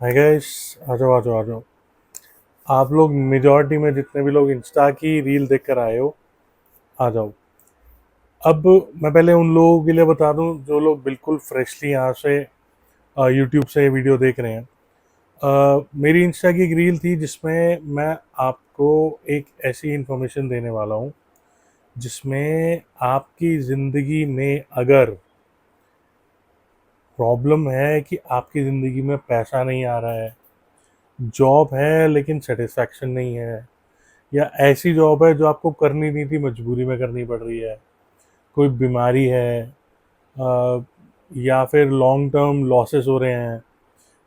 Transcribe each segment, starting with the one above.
Hi guys, आ जाओ आ जाओ आ जाओ। आप लोग मेजॉरिटी में जितने भी लोग इंस्टा की रील देख कर आए हो, आ जाओ। अब मैं पहले उन लोगों के लिए बता दूं जो लोग बिल्कुल फ्रेशली यहाँ से यूट्यूब से वीडियो देख रहे हैं। मेरी इंस्टा की एक रील थी जिसमें मैं आपको एक ऐसी इंफॉर्मेशन देने वाला हूँ जिसमें आपकी ज़िंदगी में अगर प्रॉब्लम है कि आपकी ज़िंदगी में पैसा नहीं आ रहा है, जॉब है लेकिन सेटिस्फैक्शन नहीं है, या ऐसी जॉब है जो आपको करनी नहीं थी मजबूरी में करनी पड़ रही है, कोई बीमारी है, या फिर लॉन्ग टर्म लॉसेस हो रहे हैं,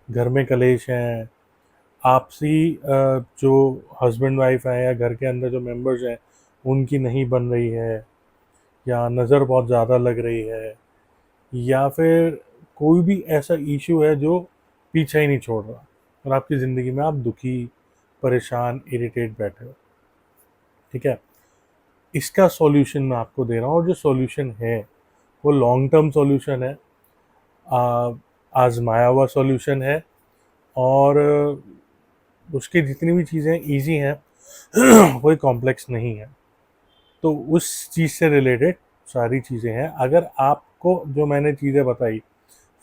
घर में कलेश हैं, आपसी जो हस्बैंड वाइफ है या घर के अंदर जो मेंबर्स हैं उनकी नहीं बन रही है, या नज़र बहुत ज़्यादा लग रही है, या फिर कोई भी ऐसा इशू है जो पीछा ही नहीं छोड़ रहा और आपकी ज़िंदगी में आप दुखी, परेशान, इरिटेट बैठे हो। ठीक है, इसका सॉल्यूशन मैं आपको दे रहा हूँ, और जो सॉल्यूशन है वो लॉन्ग टर्म सॉल्यूशन है, आजमाया हुआ सॉल्यूशन है, और उसकी जितनी भी चीज़ें इजी हैं कोई कॉम्प्लेक्स नहीं है। तो उस चीज़ से रिलेटेड सारी चीज़ें हैं। अगर आपको जो मैंने चीज़ें बताई,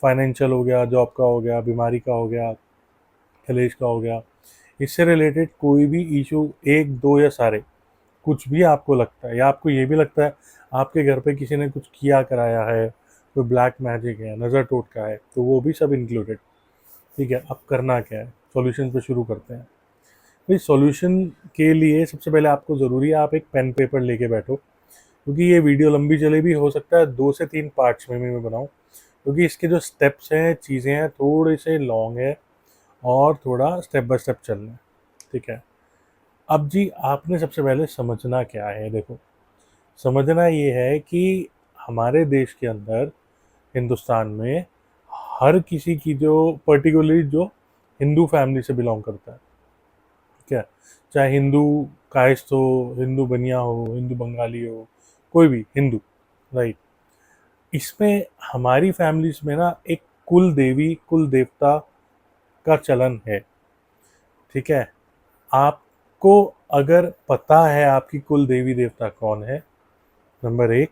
फाइनेंशियल हो गया, जॉब का हो गया, बीमारी का हो गया, कलेश का हो गया, इससे रिलेटेड कोई भी इशू, एक दो या सारे, कुछ भी आपको लगता है, या आपको ये भी लगता है आपके घर पे किसी ने कुछ किया कराया है, कोई ब्लैक मैजिक है, नज़र टोटका है, तो वो भी सब इंक्लूडेड। ठीक है, अब करना क्या है, सॉल्यूशन पे शुरू करते हैं। भाई, सॉल्यूशन के लिए सबसे पहले आपको ज़रूरी है आप एक पेन पेपर लेके बैठो, क्योंकि ये वीडियो लंबी चले भी, हो सकता है 2 से 3 पार्ट्स में मैं बनाऊँ, क्योंकि इसके जो स्टेप्स हैं, चीज़ें हैं, थोड़े से लॉन्ग है और थोड़ा स्टेप बाय स्टेप चलना है। ठीक है, अब जी आपने सबसे पहले समझना क्या है, देखो, समझना ये है कि हमारे देश के अंदर, हिंदुस्तान में, हर किसी की जो पर्टिकुलरली जो हिंदू फैमिली से बिलोंग करता है, ठीक है, चाहे हिंदू कायस्थ हो, हिंदू बनिया हो, हिंदू बंगाली हो, कोई भी हिंदू, राइट, इसमें हमारी फैमिलीज में ना एक कुल देवी, कुल देवता का चलन है। ठीक है, आपको अगर पता है आपकी कुल देवी देवता कौन है, नंबर एक।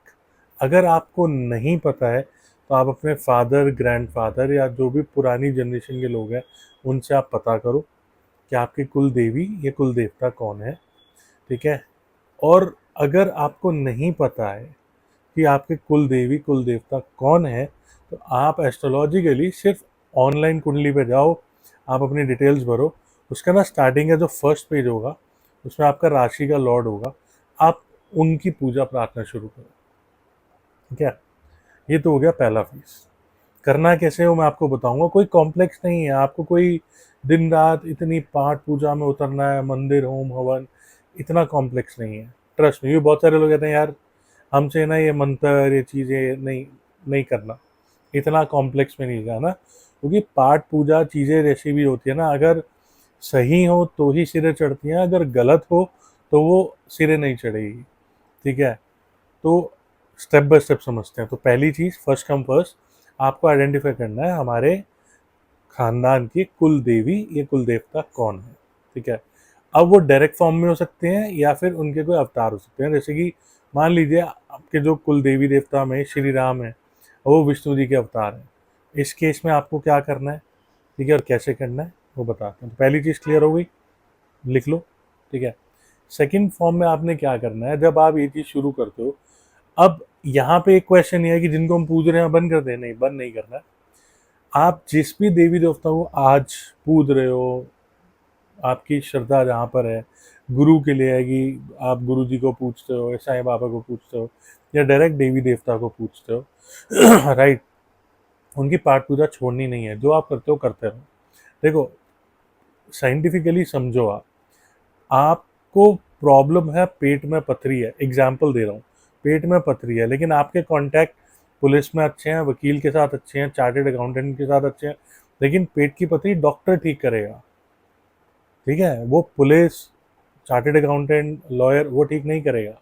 अगर आपको नहीं पता है तो आप अपने फादर, ग्रैंडफादर, या जो भी पुरानी जनरेशन के लोग हैं उनसे आप पता करो कि आपकी कुल देवी या कुल देवता कौन है। ठीक है, और अगर आपको नहीं पता है कि आपके कुल देवी कुल देवता कौन है, तो आप एस्ट्रोलॉजिकली सिर्फ ऑनलाइन कुंडली पे जाओ, आप अपनी डिटेल्स भरो, उसका ना स्टार्टिंग का जो फर्स्ट पेज होगा उसमें आपका राशि का लॉर्ड होगा, आप उनकी पूजा प्रार्थना शुरू करो। ठीक है, ये तो हो गया पहला फेज। करना कैसे हो मैं आपको बताऊंगा, कोई कॉम्प्लेक्स नहीं है, आपको कोई दिन रात इतनी पाठ पूजा में उतरना है, मंदिर, होम हवन, इतना कॉम्प्लेक्स नहीं है। ट्रस्ट में, ये बहुत सारे लोग कहते हैं यार हमसे ना ये मंत्र, ये चीज़ें नहीं नहीं करना, इतना कॉम्प्लेक्स में नहीं जाना, क्योंकि पाठ पूजा चीज़ें जैसी भी होती है ना, अगर सही हो तो ही सिरे चढ़ती हैं, अगर गलत हो तो वो सिरे नहीं चढ़ेगी। ठीक है, तो स्टेप बाय स्टेप समझते हैं। तो पहली चीज़, फर्स्ट कम फर्स्ट, आपको आइडेंटिफाई करना है हमारे खानदान की कुल देवी या कुल देवता कौन है। ठीक है, अब वो डायरेक्ट फॉर्म में हो सकते हैं या फिर उनके कोई अवतार हो सकते हैं, जैसे कि मान लीजिए आपके जो कुल देवी देवता में श्री राम है, वो विष्णु जी के अवतार हैं। इस केस में आपको क्या करना है, ठीक है, और कैसे करना है वो बताते हैं। तो पहली चीज़ क्लियर हो गई, लिख लो। ठीक है, सेकंड फॉर्म में आपने क्या करना है, जब आप ये चीज़ शुरू करते हो, अब यहाँ पे एक क्वेश्चन ये है कि जिनको हम पूज रहे हैं बंद कर दें, नहीं, बंद नहीं करना है। आप जिस भी देवी देवता को आज पूज रहे हो, आपकी श्रद्धा जहाँ पर है, गुरु के लिए है कि आप गुरु जी को पूछते हो, साईं बाबा को पूछते हो, या डायरेक्ट देवी देवता को पूछते हो राइट, उनकी पाठ पूजा छोड़नी नहीं है, जो आप करते हो करते रहो। देखो, साइंटिफिकली समझो, आपको प्रॉब्लम है, पेट में पथरी है, एग्जाम्पल दे रहा हूँ, पेट में पथरी है, लेकिन आपके कॉन्टैक्ट पुलिस में अच्छे हैं, वकील के साथ अच्छे हैं, चार्टेड अकाउंटेंट के साथ अच्छे हैं, लेकिन पेट की पथरी डॉक्टर ठीक करेगा। ठीक है, वो पुलिस, चार्टेड अकाउंटेंट, लॉयर वो ठीक नहीं करेगा।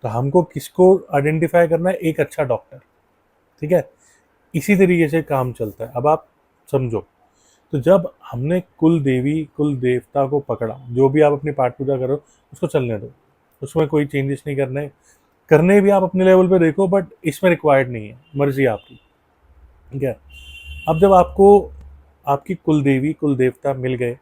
तो हमको किसको आइडेंटिफाई करना है, एक अच्छा डॉक्टर। ठीक है, इसी तरीके से काम चलता है। अब आप समझो, तो जब हमने कुल देवी कुल देवता को पकड़ा, जो भी आप अपनी पाठ पूजा करो उसको चलने दो, उसमें कोई चेंजेस नहीं करने, करने भी आप अपने लेवल पे देखो, बट इसमें रिक्वायर्ड नहीं है, मर्जी आपकी, ठीक है। अब जब आपको आपकी कुल देवी कुल देवता मिल गए,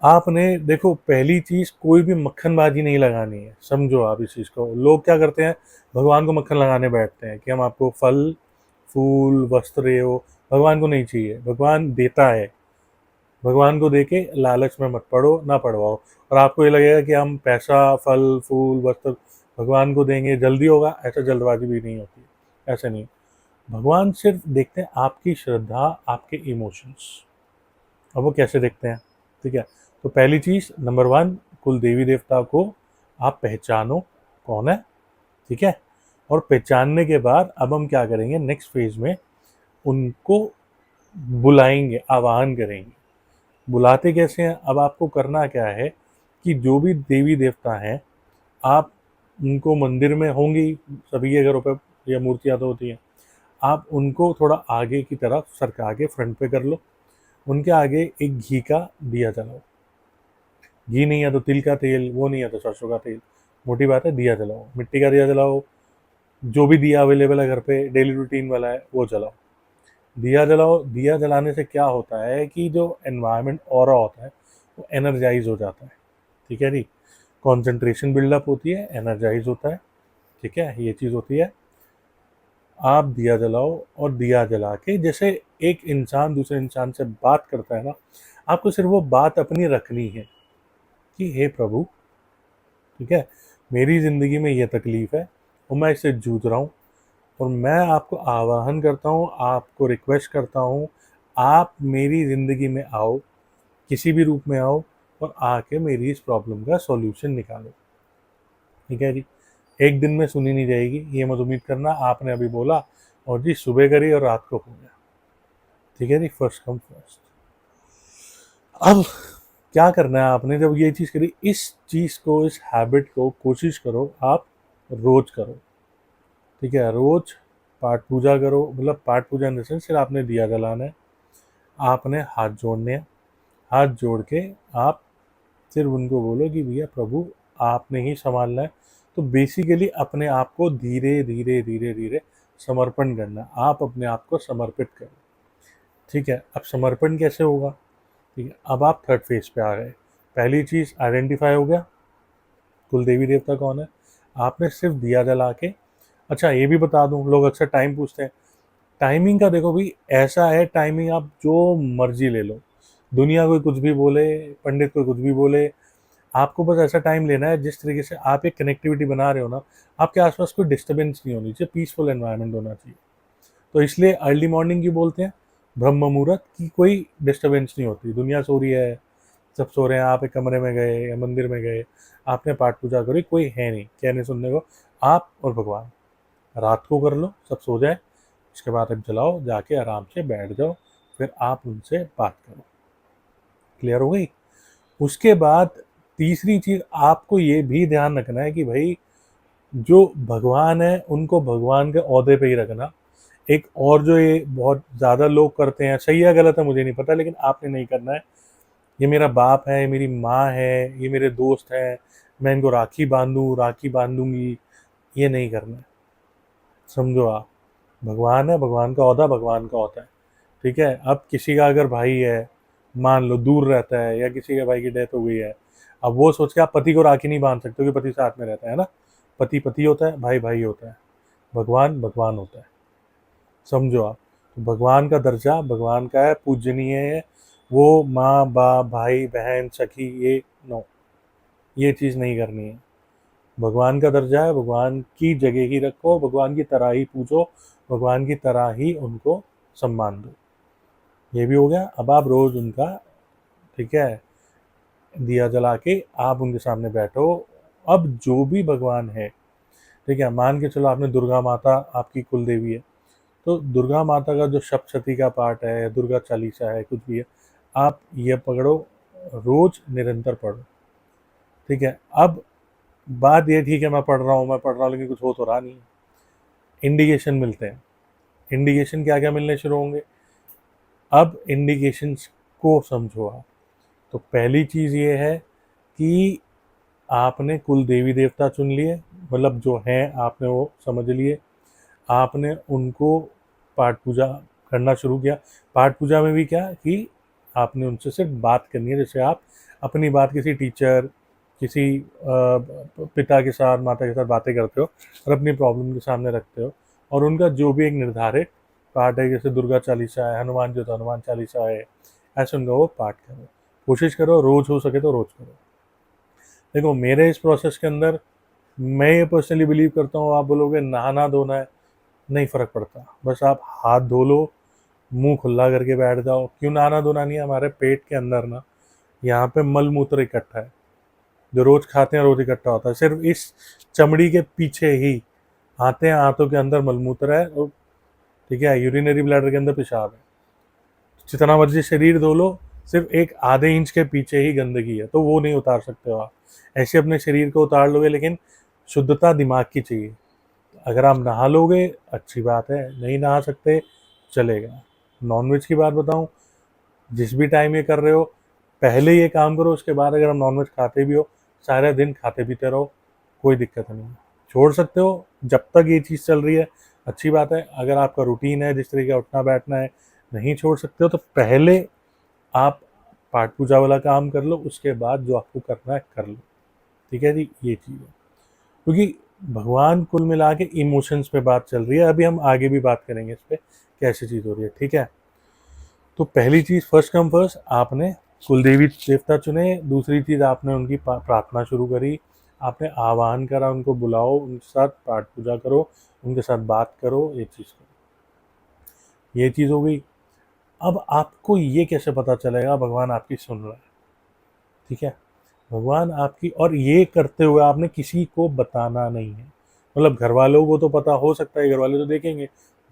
आपने देखो पहली चीज कोई भी मक्खनबाजी नहीं लगानी है, समझो आप इस चीज को। लोग क्या करते हैं, भगवान को मक्खन लगाने बैठते हैं कि हम आपको फल फूल वस्त्र ये वो, भगवान को नहीं चाहिए, भगवान देता है, भगवान को देके लालच में मत पड़ो, ना पड़वाओ। और आपको ये लगेगा कि हम पैसा फल फूल वस्त्र भगवान को देंगे जल्दी होगा, ऐसा जल्दबाजी भी नहीं होती, ऐसा नहीं। भगवान सिर्फ देखते हैं आपकी श्रद्धा, आपके इमोशंस। अब वो कैसे देखते हैं, ठीक है। तो पहली चीज नंबर वन, कुल देवी देवता को आप पहचानो कौन है, ठीक है। और पहचानने के बाद अब हम क्या करेंगे, नेक्स्ट फेज में उनको बुलाएंगे, आवाहन करेंगे। बुलाते कैसे हैं, अब आपको करना क्या है कि जो भी देवी देवता हैं, आप उनको मंदिर में होंगी, सभी के घरों पर या मूर्तियाँ तो होती हैं, आप उनको थोड़ा आगे की तरफ सरका के फ्रंट पे कर लो, उनके आगे एक घी का दिया जलाओ। घी नहीं है तो तिल का तेल, वो नहीं है तो सरसों का तेल, मोटी बात है, दिया जलाओ, मिट्टी का दिया जलाओ, जो भी दिया अवेलेबल है घर पे डेली रूटीन वाला है वो जलाओ। दिया जलाओ, दिया जलाने से क्या होता है कि जो एनवायरनमेंट ऑरा होता है वो एनर्जाइज हो जाता है, ठीक है जी। कंसंट्रेशन बिल्डअप होती है, एनर्जाइज होता है, ठीक है, ये चीज़ होती है। आप दिया जलाओ, और दिया जला के जैसे एक इंसान दूसरे इंसान से बात करता है ना, आपको सिर्फ वो बात अपनी रखनी है कि हे प्रभु, ठीक है, मेरी ज़िंदगी में ये तकलीफ़ है और मैं इससे जूझ रहा हूँ, और मैं आपको आवाहन करता हूँ, आपको रिक्वेस्ट करता हूँ, आप मेरी ज़िंदगी में आओ, किसी भी रूप में आओ, और आके मेरी इस प्रॉब्लम का सॉल्यूशन निकालो, ठीक है जी। एक दिन में सुनी नहीं जाएगी, ये मत उम्मीद करना, आपने अभी बोला और जी सुबह करी और रात को हो गया, ठीक है जी, फर्स्ट कम फर्स्ट। अब क्या करना है आपने, जब ये चीज़ करी, इस चीज़ को, इस हैबिट को कोशिश करो आप रोज करो, ठीक है। रोज पाठ पूजा करो, मतलब पाठ पूजा इन द सेंस सिर्फ आपने दिया जलाना है, आपने हाथ जोड़ने हैं, हाथ जोड़ के आप सिर्फ उनको बोलो कि भैया प्रभु आपने ही संभालना है। तो बेसिकली अपने आप को धीरे धीरे धीरे धीरे समर्पण करना, आप अपने आप को समर्पित करो, ठीक है। अब समर्पण कैसे होगा, ठीक है, अब आप थर्ड फेज पे आ गए। पहली चीज़ आइडेंटिफाई हो गया कुल देवी देवता कौन है, आपने सिर्फ दिया जला के। अच्छा ये भी बता दूं, लोग अक्सर टाइम पूछते हैं, टाइमिंग का देखो भाई, ऐसा है टाइमिंग आप जो मर्जी ले लो, दुनिया कोई कुछ भी बोले, पंडित कोई कुछ भी बोले, आपको बस ऐसा टाइम लेना है जिस तरीके से आप एक कनेक्टिविटी बना रहे हो ना, आपके आसपास कोई डिस्टर्बेंस नहीं होनी चाहिए, पीसफुल एनवायरनमेंट होना चाहिए। तो इसलिए अर्ली मॉर्निंग की बोलते हैं, ब्रह्म मुहूर्त की कोई डिस्टर्बेंस नहीं होती, दुनिया सो रही है, सब सो रहे हैं, आप एक कमरे में गए या मंदिर में गए, आपने पाठ पूजा करी, कोई है नहीं कहने सुनने को, आप और भगवान। रात को कर लो, सब सो जाए, उसके बाद अब जलाओ, जाके आराम से बैठ जाओ, फिर आप उनसे बात करो, क्लियर हो गई। उसके बाद तीसरी चीज़ आपको ये भी ध्यान रखना है कि भाई जो भगवान है उनको भगवान के ओहदे पे ही रखना। एक और जो ये बहुत ज़्यादा लोग करते हैं, सही है गलत है मुझे नहीं पता, लेकिन आपने नहीं करना है, ये मेरा बाप है, मेरी माँ है, ये मेरे दोस्त हैं, मैं इनको राखी बांधूँ, राखी बांधूंगी, ये नहीं करना है, समझो आप। भगवान है, भगवान का ओहदा भगवान का होता है, ठीक है। अब किसी का अगर भाई है, मान लो दूर रहता है, या किसी के भाई की डेथ हो गई है, अब वो सोच के आप पति को राखी नहीं बांध सकते क्योंकि पति साथ में रहता है ना, पति पति होता है, भाई भाई होता है, भगवान भगवान होता है, समझो आप। तो भगवान का दर्जा भगवान का है, पूजनीय है, वो माँ बाप भाई बहन सखी ये नो, ये चीज़ नहीं करनी है। भगवान का दर्जा है, भगवान की जगह ही रखो, भगवान की तरह ही पूजो, भगवान की तरह ही उनको सम्मान दो। ये भी हो गया। अब आप रोज़ उनका, ठीक है, दिया जला के आप उनके सामने बैठो। अब जो भी भगवान है, ठीक है, मान के चलो आपने दुर्गा माता आपकी कुल देवी है, तो दुर्गा माता का जो सप्तशती का पाठ है, दुर्गा चालीसा है, कुछ भी है, आप ये पकड़ो, रोज निरंतर पढ़ो, ठीक है। अब बात ये, ठीक है मैं पढ़ रहा हूँ, मैं पढ़ रहा हूँ, लेकिन कुछ हो तो रहा नहीं है। इंडिकेशन मिलते हैं, इंडिकेशन क्या क्या मिलने शुरू होंगे, अब इंडिकेशंस को समझो आप। तो पहली चीज़ ये है कि आपने कुल देवी देवता चुन लिए, मतलब जो हैं आपने वो समझ लिए, आपने उनको पाठ पूजा करना शुरू किया। पाठ पूजा में भी क्या कि आपने उनसे सिर्फ बात करनी है, जैसे आप अपनी बात किसी टीचर, किसी पिता के साथ, माता के साथ बातें करते हो और अपनी प्रॉब्लम के सामने रखते हो, और उनका जो भी एक निर्धारित पाठ है, जैसे दुर्गा चालीसा है, हनुमान जी तो हनुमान चालीसा है, ऐसे उनका वो पाठ करो। कोशिश करो रोज़ हो सके तो रोज़ करो। देखो मेरे इस प्रोसेस के अंदर मैं ये पर्सनली बिलीव करता हूँ, आप बोलोगे नहाना धोना है, नहीं फ़र्क पड़ता, बस आप हाथ धो लो, मुंह खुला करके बैठ जाओ। क्यों नहाना धोना नहीं है? हमारे पेट के अंदर ना यहाँ पे मल मूत्र इकट्ठा है, जो रोज खाते हैं रोज इकट्ठा होता है, सिर्फ इस चमड़ी के पीछे ही आते हैं, आंतों के अंदर मलमूत्र है, और ठीक है यूरिनरी ब्लैडर के अंदर पेशाब है। जितना मर्जी शरीर धो लो, सिर्फ एक आधे इंच के पीछे ही गंदगी है, तो वो नहीं उतार सकते हो आप। ऐसे अपने शरीर को उतार लोगे, लेकिन शुद्धता दिमाग की चाहिए। अगर आप नहा लोगे अच्छी बात है, नहीं नहा सकते चलेगा। नॉनवेज की बात बताऊं, जिस भी टाइम ये कर रहे हो पहले ये काम करो, उसके बाद अगर हम नॉनवेज खाते भी हो सारे दिन खाते पीते रहो, कोई दिक्कत नहीं है। छोड़ सकते हो जब तक ये चीज़ चल रही है, अच्छी बात है। अगर आपका रूटीन है जिस तरीके का उठना बैठना है, नहीं छोड़ सकते हो तो पहले आप पाठ पूजा वाला काम कर लो, उसके बाद जो आपको करना है कर लो। ठीक है जी, ये चीज़ है। क्योंकि भगवान कुल मिला के इमोशंस पे बात चल रही है, अभी हम आगे भी बात करेंगे इस पर कैसी चीज़ हो रही है। ठीक है, तो पहली चीज़ फर्स्ट कम फर्स्ट, आपने कुल देवी देवता चुने। दूसरी चीज़ आपने उनकी प्रार्थना शुरू करी, आपने आह्वान करा, उनको बुलाओ, उनके साथ पाठ पूजा करो, उनके साथ बात करो, ये चीज़ करो। ये चीज़ हो गई। अब आपको ये कैसे पता चलेगा भगवान आपकी सुन रहा है? ठीक है, भगवान आपकी, और ये करते हुए आपने किसी को बताना नहीं है। मतलब घर वालों को तो पता हो सकता है, घर वाले तो देखेंगे,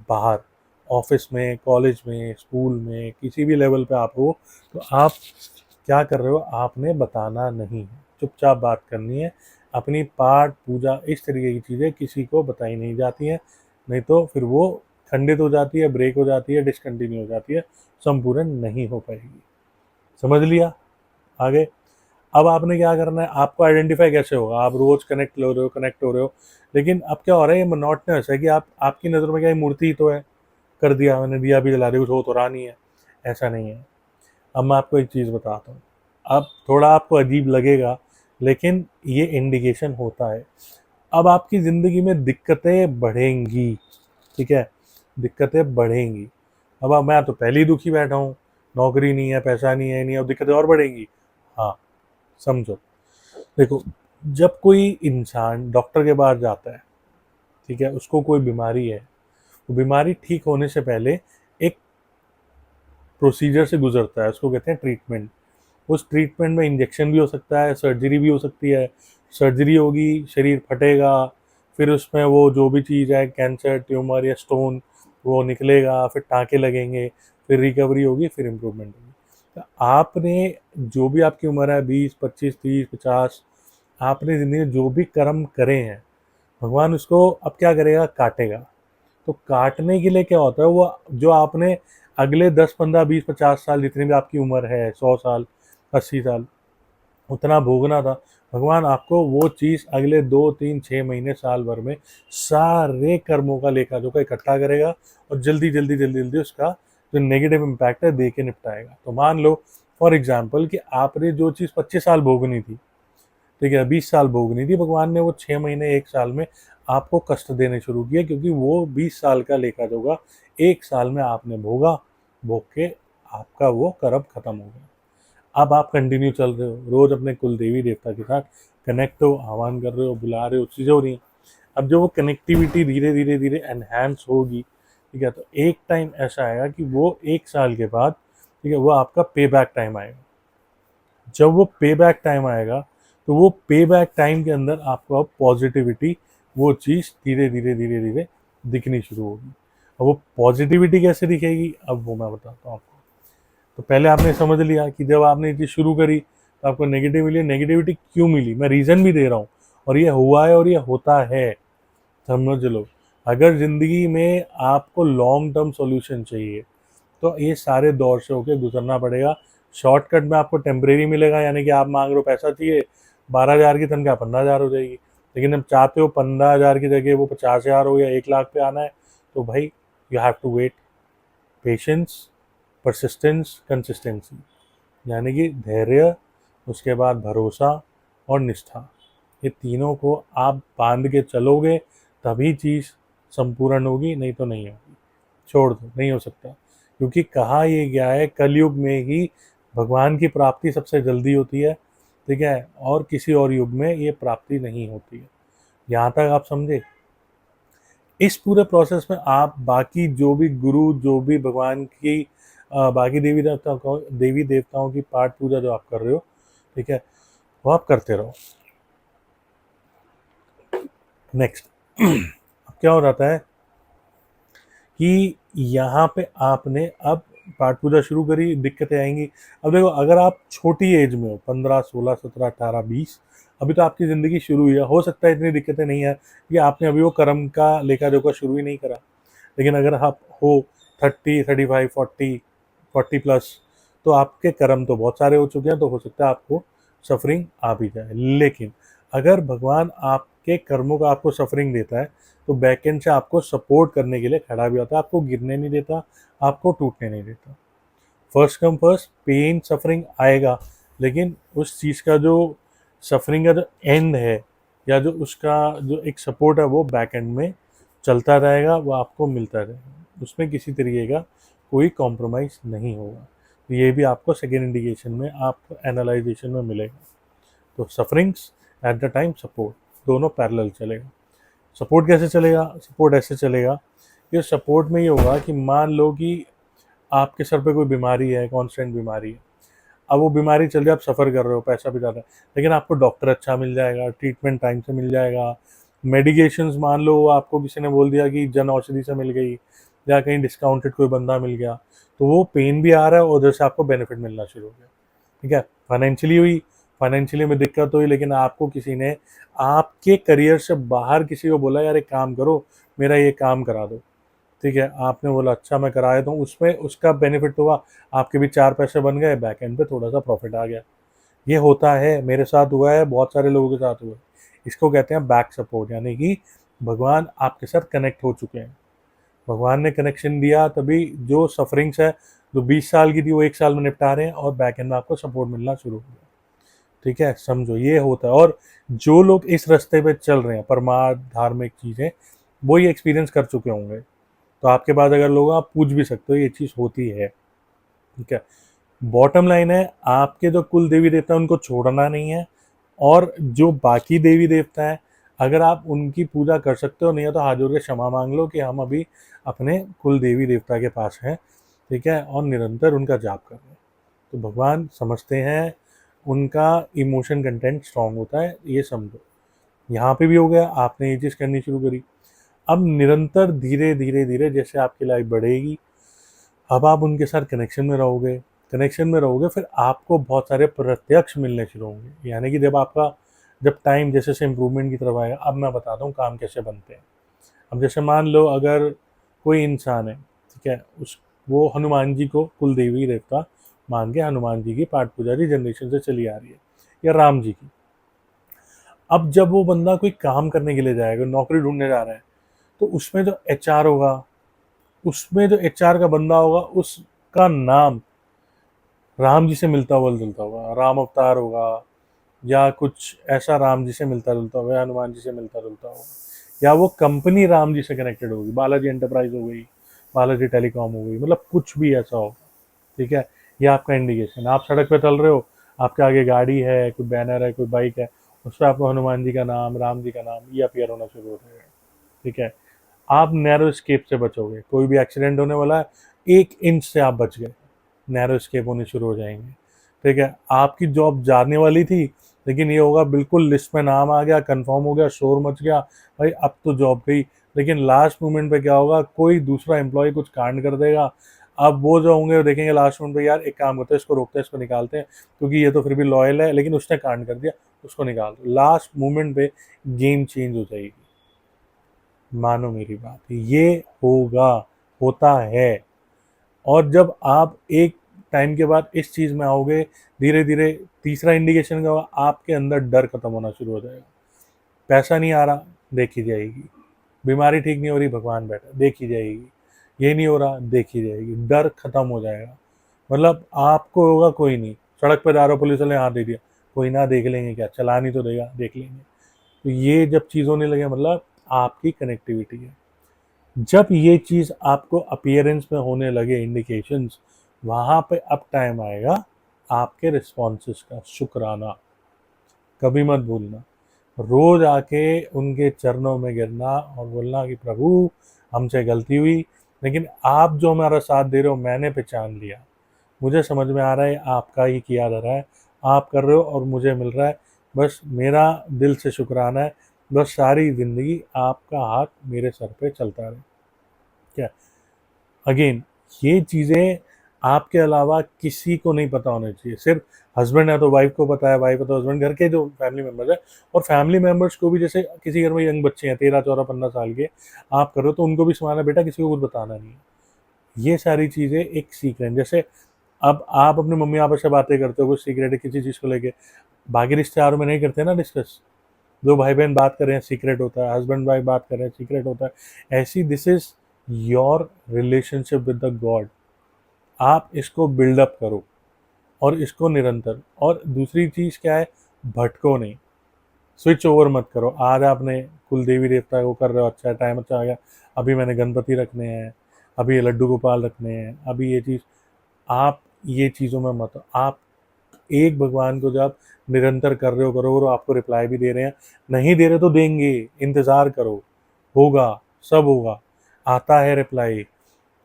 बाहर ऑफिस में, कॉलेज में, स्कूल में, किसी भी लेवल पे आप हो, तो आप क्या कर रहे हो आपने बताना नहीं है, चुपचाप बात करनी है। अपनी पाठ पूजा इस तरीके की चीज़ें किसी को बताई नहीं जाती हैं, नहीं तो फिर वो खंडित हो जाती है, ब्रेक हो जाती है, डिसकंटिन्यू हो जाती है, संपूर्ण नहीं हो पाएगी। समझ लिया? आगे अब आपने क्या करना है, आपको आइडेंटिफाई कैसे होगा? आप रोज कनेक्ट हो रहे हो, लेकिन अब क्या हो रहा है, ये मोनोटोनस है कि आप, आपकी नज़र में क्या, ये मूर्ति ही तो है, कर दिया मैंने, दिया भी जला रही, कुछ हो तो रहा नहीं है। ऐसा नहीं है। अब मैं आपको एक चीज़ बताता हूँ, अब थोड़ा आपको अजीब लगेगा, लेकिन ये इंडिकेशन होता है। अब आपकी ज़िंदगी में दिक्कतें बढ़ेंगी, ठीक है, दिक्कतें बढ़ेंगी। अब मैं तो पहले ही दुखी बैठा हूँ, नौकरी नहीं है, पैसा नहीं है, नहीं, अब दिक्कतें और बढ़ेंगी। हाँ, समझो। देखो, जब कोई इंसान डॉक्टर के पास जाता है, ठीक है, उसको कोई बीमारी है, वो बीमारी ठीक होने से पहले एक प्रोसीजर से गुजरता है, उसको कहते हैं ट्रीटमेंट। उस ट्रीटमेंट में इंजेक्शन भी हो सकता है, सर्जरी भी हो सकती है। सर्जरी होगी, शरीर फटेगा, फिर उसमें वो जो भी चीज़ है, कैंसर, ट्यूमर या स्टोन, वो निकलेगा, फिर टाँके लगेंगे, फिर रिकवरी होगी, फिर इम्प्रूवमेंट होगी। तो आपने जो भी आपकी उम्र है, 20, 25, 30, 50, आपने ज़िंदगी में जो भी कर्म करे हैं, भगवान उसको अब क्या करेगा, काटेगा। तो काटने के लिए क्या होता है, वो जो आपने अगले 10, 15, 20, 50 साल, जितनी भी आपकी उम्र है, 100 साल, 80 साल, उतना भोगना था, भगवान आपको वो चीज़ अगले 2, 3, 6 महीने, साल भर में सारे कर्मों का लेखा जोखा इकट्ठा करेगा, और जल्दी जल्दी जल्दी जल्दी उसका जो नेगेटिव इम्पैक्ट है दे के निपटाएगा। तो मान लो फॉर एग्जाम्पल कि आपने जो चीज़ 25 साल भोगनी थी, ठीक है, 20 साल भोगनी थी, भगवान ने वो 6 महीने, 1 साल में आपको कष्ट देने शुरू किए, क्योंकि वो 20 साल का लेखा जोखा 1 साल में आपने भोगा, भोग के आपका वो कर्म खत्म हो गया। अब आप कंटिन्यू चल रहे हो, रोज अपने कुल देवी देवता के साथ कनेक्ट हो, आह्वान कर रहे हो, बुला रहे हो, चीज़ें हो रही हैं। अब जो वो कनेक्टिविटी धीरे धीरे धीरे एनहेंस होगी, ठीक है, तो एक टाइम ऐसा आएगा कि वो 1 साल के बाद, ठीक है, वो आपका पे बैक टाइम आएगा। जब वो पे बैक टाइम आएगा, तो वो पे बैक टाइम के अंदर आपको अब पॉजिटिविटी, वो चीज़ धीरे धीरे धीरे धीरे दिखनी शुरू होगी। अब वो पॉजिटिविटी कैसे दिखेगी, अब वो मैं बताता हूँ आपको। तो पहले आपने समझ लिया कि जब आपने ये चीज़ शुरू करी तो आपको नेगेटिव मिली। नेगेटिविटी क्यों मिली, मैं रीज़न भी दे रहा हूँ, और ये हुआ है और ये होता है, समझ लो। अगर ज़िंदगी में आपको लॉन्ग टर्म सॉल्यूशन चाहिए, तो ये सारे दौर से होकर गुजरना पड़ेगा। शॉर्टकट में आपको टेम्परेरी मिलेगा, यानी कि आप मांग रहे हो पैसा चाहिए, 12,000 की तनख्वाह 15,000 हो जाएगी। लेकिन अब चाहते हो 15,000 की जगह वो 50,000 हो या 1 लाख पे आना है, तो भाई you have to wait. Patience, persistence, consistency, यानी कि धैर्य, उसके बाद भरोसा और निष्ठा, ये तीनों को आप बांध के चलोगे तभी चीज़ संपूर्ण होगी, नहीं तो नहीं होगी। छोड़ दो, नहीं हो सकता। क्योंकि कहा ये गया है कलयुग में ही भगवान की प्राप्ति सबसे जल्दी होती है, ठीक है, और किसी और युग में ये प्राप्ति नहीं होती है। यहाँ तक आप समझे। इस पूरे प्रोसेस में आप बाकी जो भी गुरु, जो भी भगवान की बाकी देवी देवताओं की पाठ पूजा जो आप कर रहे हो, ठीक है, वो आप करते रहो। नेक्स्ट अब क्या हो जाता है कि यहाँ पे आपने अब पाठ पूजा शुरू करी, दिक्कतें आएंगी। अब देखो, अगर आप छोटी एज में हो, 15, 16, 17, 18, 20, अभी तो आपकी ज़िंदगी शुरू हुई है, हो सकता है इतनी दिक्कतें नहीं है कि आपने अभी वो कर्म का लेखा जोखा शुरू ही नहीं करा। लेकिन अगर आप हो 30, 35, 40, 40 प्लस, तो आपके कर्म तो बहुत सारे हो चुके हैं, तो हो सकता है आपको सफरिंग आ भी जाए। लेकिन अगर भगवान आपके कर्मों का आपको सफरिंग देता है, तो बैक एंड से आपको सपोर्ट करने के लिए खड़ा भी होता है, आपको गिरने नहीं देता, आपको टूटने नहीं देता। First come first, pain suffering आएगा, लेकिन उस चीज़ का जो सफरिंग का जो एंड है, या जो उसका जो एक सपोर्ट है, वो बैक एंड में चलता रहेगा, वो आपको मिलता रहेगा, उसमें किसी तरीके का कोई कॉम्प्रोमाइज़ नहीं होगा। तो ये भी आपको सेकेंड इंडिकेशन में, आपको एनालाइजेशन में मिलेगा। तो sufferings at the time support, दोनों पैरेलल चलेगा। सपोर्ट कैसे चलेगा? सपोर्ट ऐसे चलेगा, ये सपोर्ट में ये होगा कि मान लो कि आपके सर पे कोई बीमारी है, कॉन्स्टेंट बीमारी है, अब वो बीमारी चल रही है, आप सफ़र कर रहे हो, पैसा भी ज़्यादा है, लेकिन आपको डॉक्टर अच्छा मिल जाएगा, ट्रीटमेंट टाइम से मिल जाएगा, मेडिकेशंस मान लो आपको किसी ने बोल दिया कि जन औषधि से मिल गई, या कहीं डिस्काउंटेड कोई बंदा मिल गया, तो वो पेन भी आ रहा है और उधर से आपको बेनिफिट मिलना शुरू हो गया, ठीक है। फाइनेंशियली हुई, फाइनेंशियली में दिक्कत हुई, लेकिन आपको किसी ने आपके करियर से बाहर किसी को बोला, यार एक काम करो, मेरा ये काम करा दो, ठीक है, आपने बोला अच्छा मैं करा देता हूँ, उसमें उसका बेनिफिट हुआ, आपके भी 4 पैसे बन गए, बैक एंड पे थोड़ा सा प्रॉफिट आ गया। ये होता है, मेरे साथ हुआ है, बहुत सारे लोगों के साथ हुआ है। इसको कहते हैं बैक सपोर्ट, यानी कि भगवान आपके साथ कनेक्ट हो चुके हैं, भगवान ने कनेक्शन दिया, तभी जो सफरिंग्स है जो 20 साल की थी वो 1 साल में निपटा रहे हैं, और बैक एंड में आपको सपोर्ट मिलना शुरू हो गया, ठीक है। समझो, ये होता है। और जो लोग इस रास्ते पे चल रहे हैं, परमार्थ धार्मिक चीज़ें, वो ये एक्सपीरियंस कर चुके होंगे, तो आपके पास अगर लोग, आप पूछ भी सकते हो, ये चीज़ होती है, ठीक है। बॉटम लाइन है, आपके जो कुल देवी देवता उनको छोड़ना नहीं है, और जो बाकी देवी देवता है, अगर आप उनकी पूजा कर सकते हो, नहीं है तो हाथ जोड़ के क्षमा मांग लो कि हम अभी अपने कुल देवी देवता के पास हैं, ठीक है, और निरंतर उनका जाप कर रहे हैं। तो भगवान समझते हैं, उनका इमोशन कंटेंट स्ट्रांग होता है, ये समझो। यहाँ पे भी हो गया, आपने ये चीज़ करनी शुरू करी। अब निरंतर धीरे धीरे धीरे जैसे आपकी लाइफ बढ़ेगी, अब आप उनके साथ कनेक्शन में रहोगे, फिर आपको बहुत सारे प्रत्यक्ष मिलने शुरू होंगे, यानी कि जब टाइम जैसे से इम्प्रूवमेंट की तरफ आएगा। अब मैं बताता हूँ काम कैसे बनते हैं। अब जैसे मान लो, अगर कोई इंसान है, ठीक है, उस वो हनुमान जी को कुल देवी देवता मान के हनुमान जी की पाठ पूजा जी जनरेशन से चली आ रही है, या राम जी की। अब जब वो बंदा कोई काम करने के लिए जाएगा, नौकरी ढूंढने जा रहा है, तो उसमें जो एचआर होगा, उसमें जो एचआर का बंदा होगा, उसका नाम राम जी से मिलता हुआ जुलता होगा, राम अवतार होगा, या कुछ ऐसा राम जी से मिलता जुलता होगा, या हनुमान जी से मिलता जुलता होगा, या वो कंपनी राम जी से कनेक्टेड होगी, बालाजी एंटरप्राइज हो गई, बालाजी टेलीकॉम हो गई, मतलब कुछ भी ऐसा होगा, ठीक है। ये आपका इंडिकेशन। आप सड़क पे चल रहे हो, आपके आगे गाड़ी है, कोई बैनर है, कोई बाइक है, उस पर आपको हनुमान जी का नाम, राम जी का नाम, ये अपीयर होना शुरू हो जाएगा, ठीक है। आप नैरो स्केप से बचोगे, कोई भी एक्सीडेंट होने वाला है, 1 इंच से आप बच गए, नैरो स्केप होने शुरू हो जाएंगे, ठीक है। आपकी जॉब जाने वाली थी, लेकिन ये होगा बिल्कुल लिस्ट में नाम आ गया, कंफर्म हो गया, शोर मच गया, भाई अब तो जॉब गई। लेकिन लास्ट मोमेंट पे क्या होगा, कोई दूसरा एम्प्लॉय कुछ कांड कर देगा। अब वो जो होंगे वो देखेंगे लास्ट मोमेंट पे, यार एक काम करते हैं, इसको रोकते हैं, इसको निकालते हैं, क्योंकि ये तो फिर भी लॉयल है, लेकिन उसने कांड कर दिया, उसको निकाल दो। लास्ट मोमेंट पे गेम चेंज हो जाएगी, मानो मेरी बात, ये होगा, होता है। और जब आप एक टाइम के बाद इस चीज़ में आओगे, धीरे धीरे तीसरा इंडिकेशन क्या होगा, आपके अंदर डर खत्म होना शुरू हो जाएगा। पैसा नहीं आ रहा, देखी जाएगी। बीमारी ठीक नहीं हो रही, भगवान बैठा, देखी जाएगी। ये नहीं हो रहा, देखी जाएगी। डर खत्म हो जाएगा। मतलब आपको होगा कोई नहीं, सड़क पर जा रहा हो, पुलिस वाले हाथ दे दिया, कोई ना, देख लेंगे, क्या चला नहीं तो देगा, देख लेंगे। तो ये जब चीज़ होने लगे, मतलब आपकी कनेक्टिविटी है। जब ये चीज़ आपको अपीयरेंस में होने लगे इंडिकेशंस, वहाँ पे अब टाइम आएगा आपके रिस्पॉन्सेस का। शुक्राना कभी मत भूलना। रोज आके उनके चरणों में गिरना और बोलना कि प्रभु हमसे गलती हुई, लेकिन आप जो हमारा साथ दे रहे हो मैंने पहचान लिया, मुझे समझ में आ रहा है आपका ही किया जा रहा है, आप कर रहे हो और मुझे मिल रहा है, बस मेरा दिल से शुक्राना है। बस सारी ज़िंदगी आपका हाथ मेरे सर पे चलता रहे। क्या अगेन, ये चीज़ें आपके अलावा किसी को नहीं पता होनी चाहिए। सिर्फ हस्बैंड है तो वाइफ को पता है, वाइफ है तो हस्बैंड, घर के जो फैमिली मेम्बर्स है, और फैमिली मेम्बर्स को भी, जैसे किसी घर में यंग बच्चे हैं 13 14 15 साल के, आप करो तो उनको भी सुनाना, बेटा किसी को कुछ बताना नहीं है। ये सारी चीज़ें एक सीक्रेट, जैसे अब आप अपने मम्मी आपस से बातें करते हो कुछ सीक्रेट है किसी चीज़ को लेके, बाकी रिश्तेदारों में नहीं करते ना डिस्कस। दो भाई बहन बात कर रहे हैं, सीक्रेट होता है, हस्बैंड वाइफ बात कर रहे हैं, सीक्रेट होता है। ऐसी this is your relationship with the God. आप इसको बिल्डअप करो और इसको निरंतर। और दूसरी चीज़ क्या है, भटको नहीं, स्विच ओवर मत करो। आज आपने कुल देवी देवता को कर रहे हो, अच्छा है, टाइम अच्छा आ गया, अभी मैंने गणपति रखने हैं, अभी ये लड्डू गोपाल रखने हैं, अभी ये चीज़, आप ये चीज़ों में मत हो। आप एक भगवान को जब निरंतर कर रहे हो, करो, और आपको रिप्लाई भी दे रहे हैं, नहीं दे रहे तो देंगे, इंतज़ार करो, होगा, सब होगा, आता है रिप्लाई।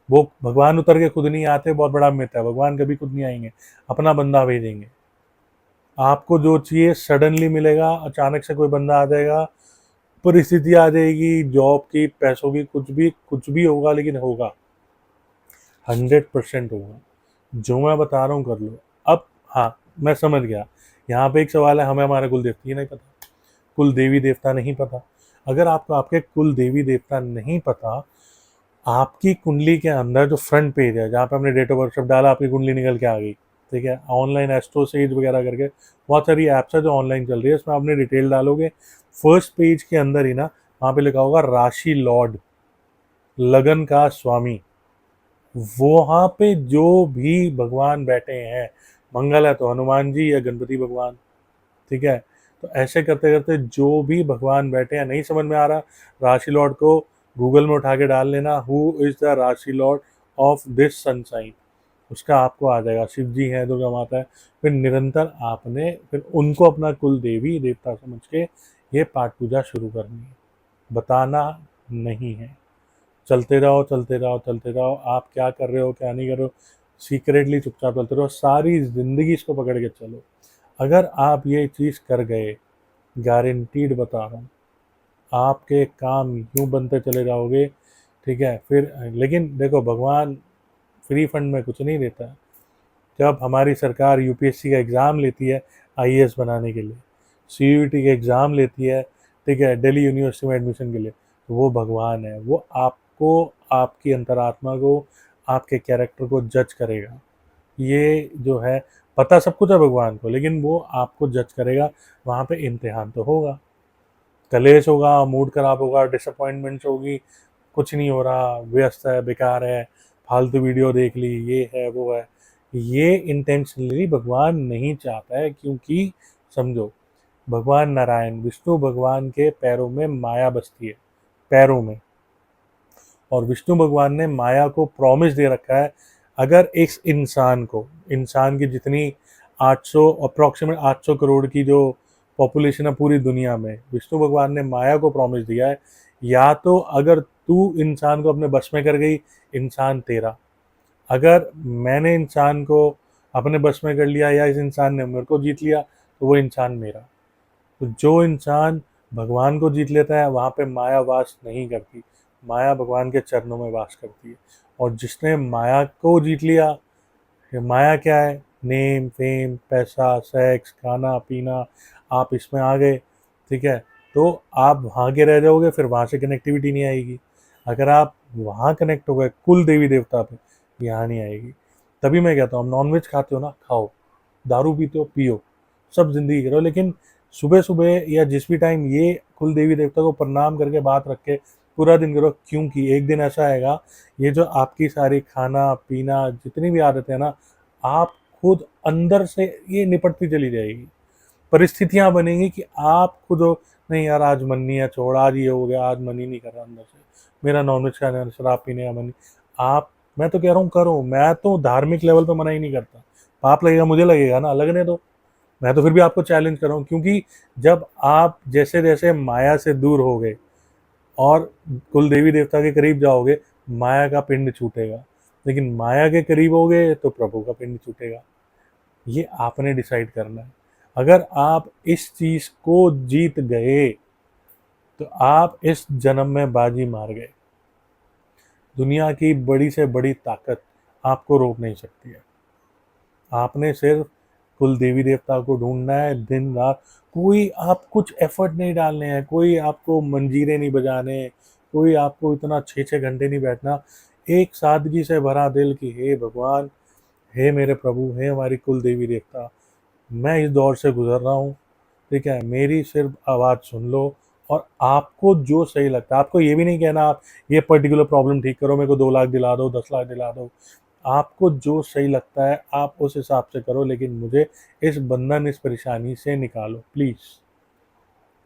वो भगवान उतर के खुद नहीं आते, बहुत बड़ा मिथ है, भगवान कभी खुद नहीं आएंगे, अपना बंदा भेजेंगे। आपको जो चाहिए सडनली मिलेगा, अचानक से कोई बंदा आ जाएगा, परिस्थिति आ जाएगी, जॉब की, पैसों की, कुछ भी होगा, लेकिन होगा, 100% होगा। जो मैं बता रहा हूँ कर लो। अब हाँ, मैं समझ गया। यहाँ पे एक सवाल है, हमें हमारे कुल देवता ही नहीं पता, कुल देवी देवता नहीं पता। अगर आपको आपके कुल देवी देवता नहीं पता, आपकी कुंडली के अंदर जो फ्रंट पेज है, जहाँ पे हमने डेट ऑफ बर्थ सब डाला, आपकी कुंडली निकल के आ गई, ठीक है, ऑनलाइन एस्ट्रो सेज वगैरह करके बहुत सारी ऐप्स है जो ऑनलाइन चल रही है, इसमें आपने डिटेल डालोगे, फर्स्ट पेज के अंदर ही ना, वहाँ पे लिखा होगा राशि लॉर्ड, लगन का स्वामी। वहाँ पे जो भी भगवान बैठे हैं, मंगल है तो हनुमान जी या गणपति भगवान, ठीक है। तो ऐसे करते करते जो भी भगवान बैठे हैं, नहीं समझ में आ रहा, राशि लॉर्ड को गूगल में उठा के डाल लेना, हु इज़ द राशि लॉर्ड ऑफ दिस सनसाइन, उसका आपको आ जाएगा। शिव जी हैं, दुर्गा माता है। फिर निरंतर आपने फिर उनको अपना कुल देवी देवता समझ के ये पाठ पूजा शुरू करनी है, बताना नहीं है। चलते रहो, चलते रहो, चलते रहो। आप क्या कर रहे हो, क्या नहीं कर रहे हो, सीक्रेटली चुपचाप चलते रहो, सारी ज़िंदगी इसको पकड़ के चलो। अगर आप ये चीज़ कर गए, गारंटीड बता रहा हूँ, आपके काम यूँ बनते चले जाओगे, ठीक है। फिर लेकिन देखो, भगवान फ्री फंड में कुछ नहीं देता है। जब हमारी सरकार यूपीएससी का एग्ज़ाम लेती है आईएएस बनाने के लिए, सीयूईटी का एग्ज़ाम लेती है, ठीक है, दिल्ली यूनिवर्सिटी में एडमिशन के लिए, तो वो भगवान है, वो आपको, आपकी अंतरात्मा को, आपके कैरेक्टर को जज करेगा। ये जो है, पता सब कुछ है भगवान को, लेकिन वो आपको जज करेगा। वहाँ पे इम्तिहान तो होगा, कलेश होगा, मूड खराब होगा, डिसअपॉइंटमेंट्स होगी, कुछ नहीं हो रहा, व्यस्त है, बेकार है, फालतू वीडियो देख ली, ये है वो है। ये इंटेंशनली भगवान नहीं चाहता है, क्योंकि समझो, भगवान नारायण विष्णु भगवान के पैरों में माया बसती है, पैरों में। और विष्णु भगवान ने माया को प्रॉमिस दे रखा है, अगर इस इंसान को, इंसान की जितनी 800 अप्रॉक्सीमेट 800 करोड़ की जो पॉपुलेशन है पूरी दुनिया में, विष्णु भगवान ने माया को प्रॉमिस दिया है, या तो अगर तू इंसान को अपने बस में कर गई, इंसान तेरा, अगर मैंने इंसान को अपने बस में कर लिया, या इस इंसान ने मेरे को जीत लिया, तो वो इंसान मेरा। तो जो इंसान भगवान को जीत लेता है, वहाँ पे माया वास नहीं करती, माया भगवान के चरणों में वास करती है। और जिसने माया को जीत लिया, ये माया क्या है, नेम फेम, पैसा, सेक्स, खाना पीना, आप इसमें आ गए, ठीक है, तो आप वहाँ के रह जाओगे, फिर वहाँ से कनेक्टिविटी नहीं आएगी। अगर आप वहाँ कनेक्ट हो गए कुल देवी देवता पे, यहाँ नहीं आएगी। तभी मैं कहता हूँ, नॉनवेज खाते हो ना, खाओ, दारू पीते हो पियो, सब जिंदगी करो, लेकिन सुबह सुबह या जिस भी टाइम ये कुल देवी देवता को प्रणाम करके बात रख के पूरा दिन करो, क्योंकि एक दिन ऐसा आएगा, ये जो आपकी सारी खाना पीना जितनी भी आदतें हैं ना, आप खुद अंदर से ये निपटती चली जाएगी। परिस्थितियां बनेंगी कि आप खुद हो, नहीं यार आज मन नहीं है, छोड़, आज ये हो गया, आज मन ही नहीं कर रहा अंदर से, मेरा नॉनवेज खाने का, शराब पीने का मन नहीं। आप, मैं तो कह रहा हूँ करो, मैं तो धार्मिक लेवल पे मना ही नहीं करता। पाप लगेगा, मुझे लगेगा ना, लगने दो। मैं तो फिर भी आपको चैलेंज कर रहा हूँ, क्योंकि जब आप जैसे जैसे माया से दूर हो गए और कुल देवी देवता के करीब जाओगे, माया का पिंड छूटेगा, लेकिन माया के करीब हो गए तो प्रभु का पिंड छूटेगा। ये आपने डिसाइड करना है। अगर आप इस चीज को जीत गए तो आप इस जन्म में बाजी मार गए। दुनिया की बड़ी से बड़ी ताकत आपको रोक नहीं सकती है। आपने सिर्फ कुल देवी देवता को ढूंढना है दिन रात। कोई आप कुछ एफर्ट नहीं डालने हैं, कोई आपको मंजीरे नहीं बजाने, कोई आपको इतना 6-6 घंटे नहीं बैठना। एक सादगी से भरा दिल कि हे भगवान, हे मेरे प्रभु, हे हमारी कुल देवी देवता, मैं इस दौर से गुजर रहा हूँ, ठीक है, मेरी सिर्फ आवाज़ सुन लो। और आपको जो सही लगता है, आपको ये भी नहीं कहना आप ये पर्टिकुलर प्रॉब्लम ठीक करो, मेरे को 2 लाख दिला दो, 10 लाख दिला दो। आपको जो सही लगता है आप उस हिसाब से करो, लेकिन मुझे इस बंधन, इस परेशानी से निकालो प्लीज़।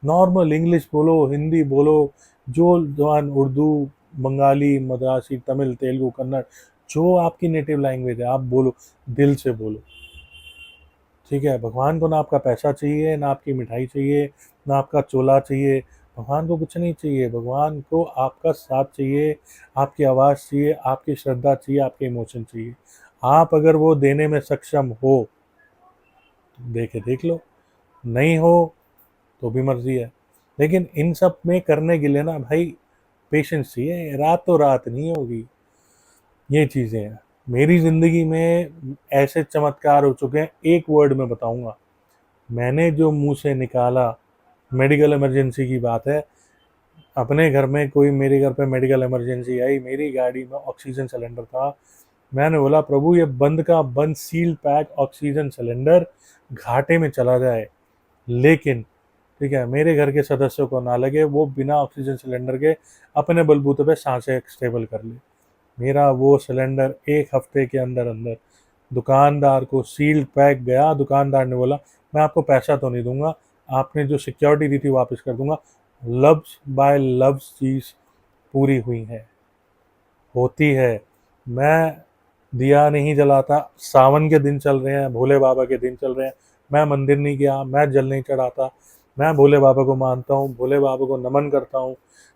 नॉर्मल इंग्लिश बोलो, हिंदी बोलो, जो जवान उर्दू, बंगाली, मद्रासी, तमिल, तेलुगु, कन्नड़, जो आपकी नेटिव लैंग्वेज है आप बोलो, दिल से बोलो, ठीक है। भगवान को ना आपका पैसा चाहिए, ना आपकी मिठाई चाहिए, ना आपका चोला चाहिए, भगवान को कुछ नहीं चाहिए। भगवान को आपका साथ चाहिए, आपकी आवाज़ चाहिए, आपकी श्रद्धा चाहिए, आपके इमोशन चाहिए। आप अगर वो देने में सक्षम हो तो देख लो, नहीं हो तो भी मर्जी है। लेकिन इन सब में करने के लिए ना भाई पेशेंस चाहिए, रातों रात नहीं होगी ये चीज़ें हैं। मेरी ज़िंदगी में ऐसे चमत्कार हो चुके हैं, एक वर्ड में बताऊंगा, मैंने जो मुंह से निकाला, मेडिकल इमरजेंसी की बात है। अपने घर में कोई, मेरे घर पे मेडिकल इमरजेंसी आई, मेरी गाड़ी में ऑक्सीजन सिलेंडर था, मैंने बोला प्रभु ये बंद का बंद सील पैक ऑक्सीजन सिलेंडर घाटे में चला जाए, लेकिन ठीक है मेरे घर के सदस्यों को ना लगे, वो बिना ऑक्सीजन सिलेंडर के अपने बलबूते पे सांसें स्टेबल कर ले। मेरा वो सिलेंडर 1 हफ्ते के अंदर अंदर दुकानदार को सील्ड पैक गया। दुकानदार ने बोला मैं आपको पैसा तो नहीं दूंगा, आपने जो सिक्योरिटी दी थी वापस कर दूंगा। लव्स बाय लव्स चीज़ पूरी हुई है, होती है। मैं दिया नहीं जलाता, सावन के दिन चल रहे हैं, भोले बाबा के दिन चल रहे हैं, मैं मंदिर नहीं गया, मैं जल नहीं चढ़ाता। मैं भोले बाबा को मानता हूँ, भोले बाबा को नमन करता हूँ,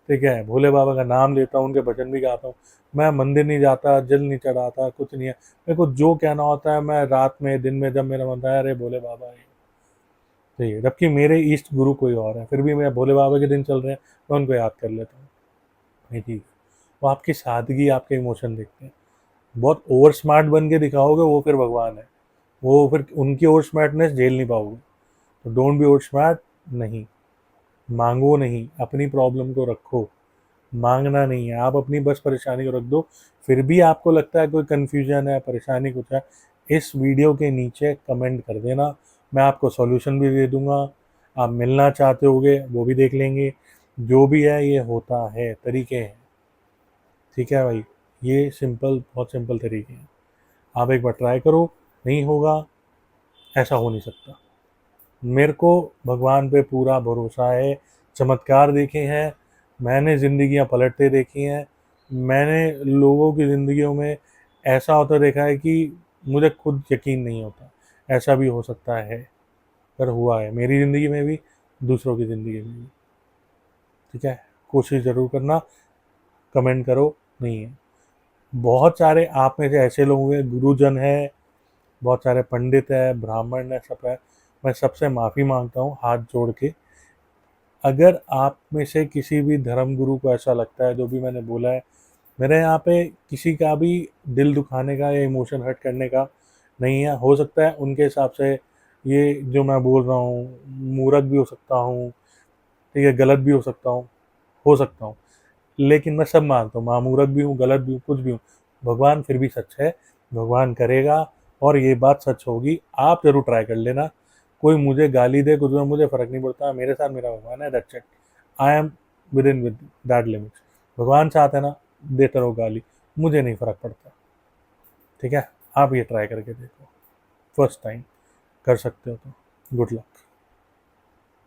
ठीक है, भोले बाबा का नाम लेता हूँ, उनके भजन भी गाता हूँ। मैं मंदिर नहीं जाता, जल नहीं चढ़ाता, कुछ नहीं है। मेरे को जो कहना होता है मैं रात में दिन में जब मेरा मन है, अरे भोले बाबा है, ठीक है। जबकि मेरे ईष्ट गुरु कोई और है, फिर भी मैं भोले बाबा के दिन चल रहे हैं, मैं उनको याद कर लेता हूँ। ये चीज़, वो आपकी सादगी, आपके इमोशन देखते हैं। बहुत ओवर स्मार्ट बन के दिखाओगे वो फिर भगवान है, वो फिर उनकी ओवर स्मार्टनेस झेल नहीं पाओगे। तो डोंट बी ओवर स्मार्ट। नहीं, मांगो नहीं, अपनी प्रॉब्लम को रखो, मांगना नहीं है, आप अपनी बस परेशानी को रख दो। फिर भी आपको लगता है कोई कन्फ्यूजन है, परेशानी कुछ है, इस वीडियो के नीचे कमेंट कर देना, मैं आपको सॉल्यूशन भी दे दूंगा। आप मिलना चाहते होगे वो भी देख लेंगे। जो भी है ये होता है, तरीके हैं, ठीक है भाई। ये सिंपल, बहुत सिंपल तरीके हैं, आप एक बार ट्राई करो। नहीं होगा, ऐसा हो नहीं सकता। मेरे को भगवान पे पूरा भरोसा है, चमत्कार देखे हैं, मैंने ज़िंदगियां पलटते देखी हैं, मैंने लोगों की ज़िंदगियों में ऐसा होता देखा है कि मुझे खुद यकीन नहीं होता ऐसा भी हो सकता है, पर हुआ है मेरी ज़िंदगी में भी, दूसरों की ज़िंदगी में भी, ठीक है। कोशिश ज़रूर करना, कमेंट करो। नहीं है, बहुत सारे आप में से ऐसे लोग हैं, गुरुजन है, बहुत सारे पंडित है, ब्राह्मण है, सब है। मैं सबसे माफ़ी मांगता हूँ हाथ जोड़ के। अगर आप में से किसी भी धर्म गुरु को ऐसा लगता है जो भी मैंने बोला है, मेरे यहाँ पे किसी का भी दिल दुखाने का या इमोशन हर्ट करने का नहीं है। हो सकता है उनके हिसाब से ये जो मैं बोल रहा हूँ मूर्ख भी हो सकता हूँ, ठीक है, गलत भी हो सकता हूँ, लेकिन मैं सब मानता हूँ, मैं मूर्ख भी हूँ, गलत भी हूँ, कुछ भी हूँ। भगवान फिर भी सच है, भगवान करेगा और ये बात सच होगी। आप ज़रूर ट्राई कर लेना। कोई मुझे गाली दे कुछ में मुझे फ़र्क नहीं पड़ता, मेरे साथ मेरा भगवान है, that's it. I am with that limits. भगवान चाहते ना देते रहो गाली, मुझे नहीं फ़र्क पड़ता। ठीक है, आप ये ट्राई करके देखो, फर्स्ट टाइम कर सकते हो तो गुड लक।